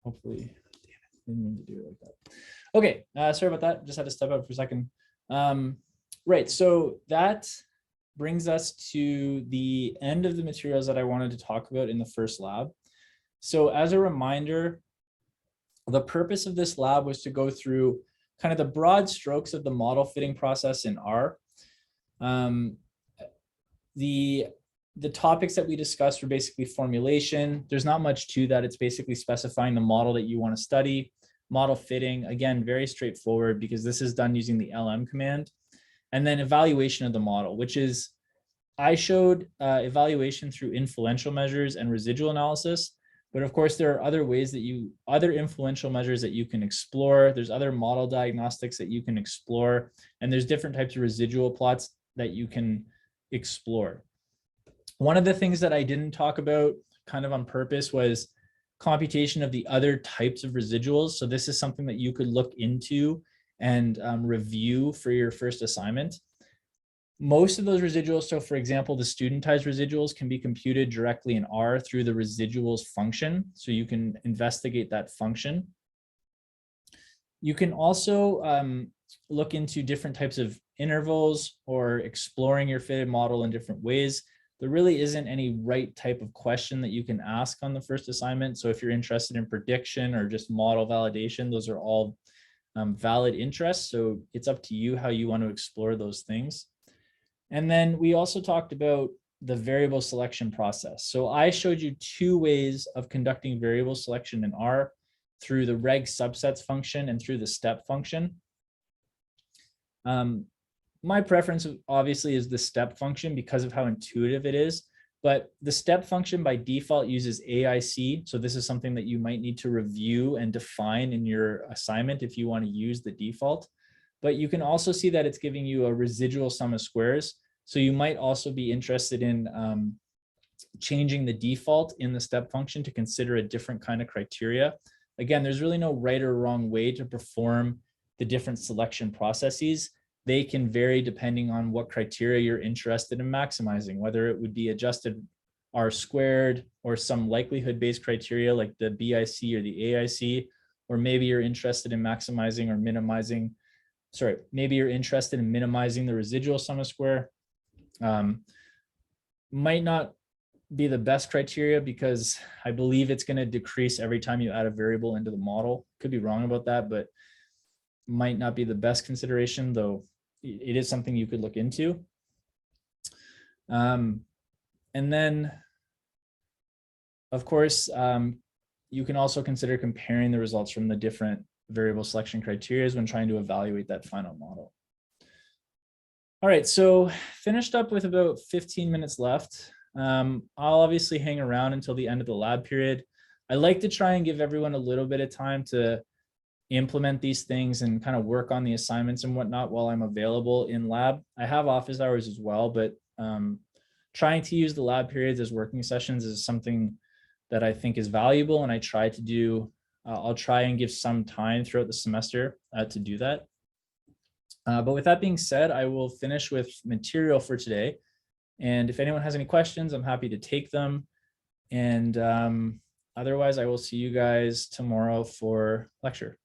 Hopefully, damn it, didn't mean to do it like that. Okay, sorry about that. Just had to step out for a second. Right, so that brings us to the end of the materials that I wanted to talk about in the first lab. So as a reminder, the purpose of this lab was to go through kind of the broad strokes of the model fitting process in R. The topics that we discussed were basically formulation. There's not much to that. It's basically specifying the model that you want to study. Model fitting, again, very straightforward because this is done using the LM command. And then evaluation of the model, which is, I showed evaluation through influential measures and residual analysis. But of course, there are other ways that other influential measures that you can explore. There's other model diagnostics that you can explore. And there's different types of residual plots that you can explore. One of the things that I didn't talk about kind of on purpose was computation of the other types of residuals. So this is something that you could look into and review for your first assignment. Most of those residuals, so for example, the studentized residuals can be computed directly in R through the residuals function. So you can investigate that function. You can also look into different types of intervals or exploring your fitted model in different ways. There really isn't any right type of question that you can ask on the first assignment. So if you're interested in prediction or just model validation, those are all valid interests. So it's up to you how you want to explore those things. And then we also talked about the variable selection process. So I showed you two ways of conducting variable selection in R, through the reg subsets function and through the step function. My preference obviously is the step function because of how intuitive it is, but the step function by default uses AIC. So this is something that you might need to review and define in your assignment if you want to use the default. But you can also see that it's giving you a residual sum of squares. So you might also be interested in changing the default in the step function to consider a different kind of criteria. Again, there's really no right or wrong way to perform the different selection processes. They can vary depending on what criteria you're interested in maximizing, whether it would be adjusted R squared or some likelihood-based criteria like the BIC or the AIC, or maybe you're interested in maximizing or minimizing, maybe you're interested in minimizing the residual sum of square. Might not be the best criteria because I believe it's going to decrease every time you add a variable into the model. Could be wrong about that, but might not be the best consideration, though it is something you could look into. And then, of course, you can also consider comparing the results from the different variable selection criteria when trying to evaluate that final model. All right, so finished up with about 15 minutes left. I'll obviously hang around until the end of the lab period. I like to try and give everyone a little bit of time to implement these things and kind of work on the assignments and whatnot while I'm available in lab. I have office hours as well, but trying to use the lab periods as working sessions is something that I think is valuable, and I try to do. I'll try and give some time throughout the semester to do that. But with that being said, I will finish with material for today. And if anyone has any questions, I'm happy to take them. And otherwise, I will see you guys tomorrow for lecture.